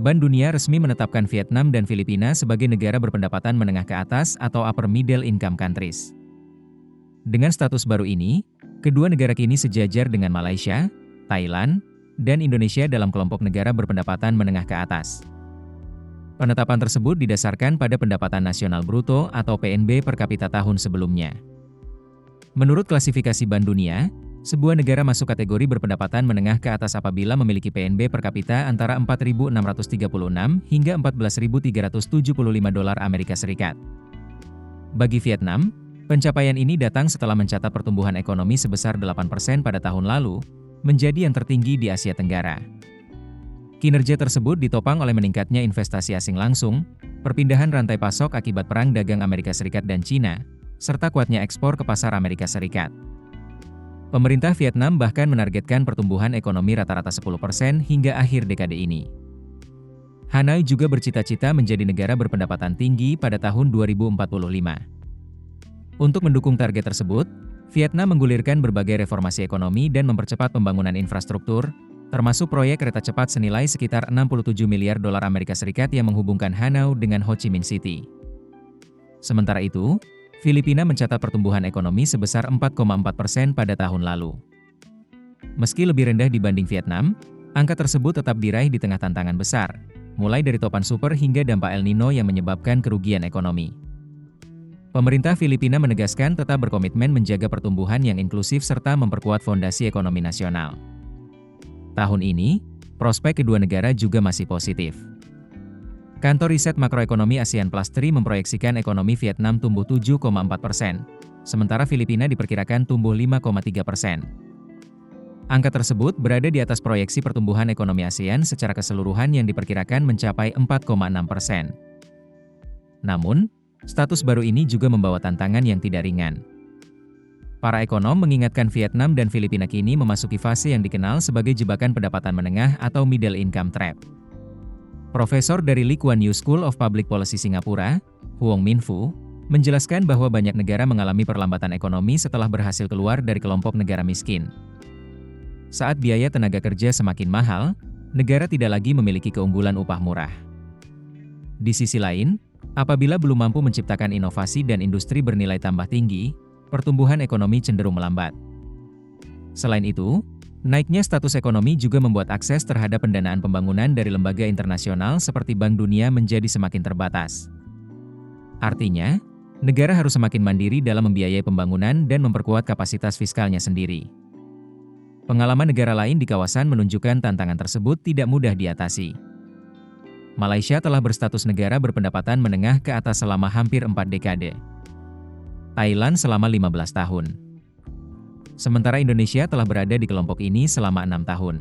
Bank Dunia resmi menetapkan Vietnam dan Filipina sebagai negara berpendapatan menengah ke atas atau upper middle income countries. Dengan status baru ini, kedua negara kini sejajar dengan Malaysia, Thailand, dan Indonesia dalam kelompok negara berpendapatan menengah ke atas. Penetapan tersebut didasarkan pada pendapatan nasional bruto atau PNB per kapita tahun sebelumnya. Menurut klasifikasi Bank Dunia, sebuah negara masuk kategori berpendapatan menengah ke atas apabila memiliki PNB per kapita antara 4.636 hingga 14.375 dolar Amerika Serikat. Bagi Vietnam, pencapaian ini datang setelah mencatat pertumbuhan ekonomi sebesar 8% pada tahun lalu, menjadi yang tertinggi di Asia Tenggara. Kinerja tersebut ditopang oleh meningkatnya investasi asing langsung, perpindahan rantai pasok akibat perang dagang Amerika Serikat dan Cina, serta kuatnya ekspor ke pasar Amerika Serikat. Pemerintah Vietnam bahkan menargetkan pertumbuhan ekonomi rata-rata 10% hingga akhir dekade ini. Hanoi juga bercita-cita menjadi negara berpendapatan tinggi pada tahun 2045. Untuk mendukung target tersebut, Vietnam menggulirkan berbagai reformasi ekonomi dan mempercepat pembangunan infrastruktur, termasuk proyek kereta cepat senilai sekitar 67 miliar dolar Amerika Serikat yang menghubungkan Hanoi dengan Ho Chi Minh City. Sementara itu, Filipina mencatat pertumbuhan ekonomi sebesar 4,4% pada tahun lalu. Meski lebih rendah dibanding Vietnam, angka tersebut tetap diraih di tengah tantangan besar, mulai dari topan super hingga dampak El Nino yang menyebabkan kerugian ekonomi. Pemerintah Filipina menegaskan tetap berkomitmen menjaga pertumbuhan yang inklusif serta memperkuat fondasi ekonomi nasional. Tahun ini, prospek kedua negara juga masih positif. Kantor Riset Makroekonomi ASEAN Plus III memproyeksikan ekonomi Vietnam tumbuh 7,4%, sementara Filipina diperkirakan tumbuh 5,3%. Angka tersebut berada di atas proyeksi pertumbuhan ekonomi ASEAN secara keseluruhan yang diperkirakan mencapai 4,6%. Namun, status baru ini juga membawa tantangan yang tidak ringan. Para ekonom mengingatkan Vietnam dan Filipina kini memasuki fase yang dikenal sebagai jebakan pendapatan menengah atau middle income trap. Profesor dari Lee Kuan Yew School of Public Policy Singapura, Huong Min Fu, menjelaskan bahwa banyak negara mengalami perlambatan ekonomi setelah berhasil keluar dari kelompok negara miskin. Saat biaya tenaga kerja semakin mahal, negara tidak lagi memiliki keunggulan upah murah. Di sisi lain, apabila belum mampu menciptakan inovasi dan industri bernilai tambah tinggi, pertumbuhan ekonomi cenderung melambat. Selain itu, naiknya status ekonomi juga membuat akses terhadap pendanaan pembangunan dari lembaga internasional seperti Bank Dunia menjadi semakin terbatas. Artinya, negara harus semakin mandiri dalam membiayai pembangunan dan memperkuat kapasitas fiskalnya sendiri. Pengalaman negara lain di kawasan menunjukkan tantangan tersebut tidak mudah diatasi. Malaysia telah berstatus negara berpendapatan menengah ke atas selama hampir 4 dekade. Thailand selama 15 tahun. Sementara Indonesia telah berada di kelompok ini selama 6 tahun.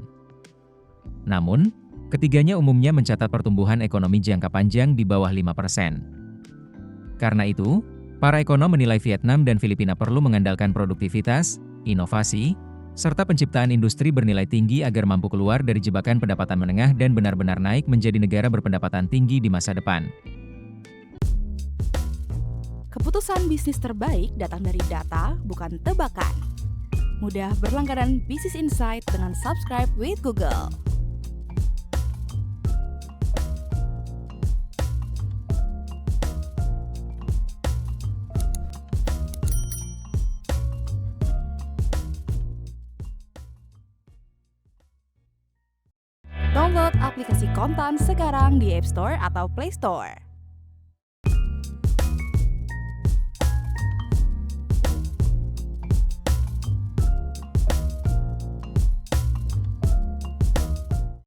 Namun, ketiganya umumnya mencatat pertumbuhan ekonomi jangka panjang di bawah 5%. Karena itu, para ekonom menilai Vietnam dan Filipina perlu mengandalkan produktivitas, inovasi, serta penciptaan industri bernilai tinggi agar mampu keluar dari jebakan pendapatan menengah dan benar-benar naik menjadi negara berpendapatan tinggi di masa depan. Keputusan bisnis terbaik datang dari data, bukan tebakan. Mudah berlangganan Business Insight dengan subscribe with Google. Download aplikasi Kontan sekarang di App Store atau Play Store.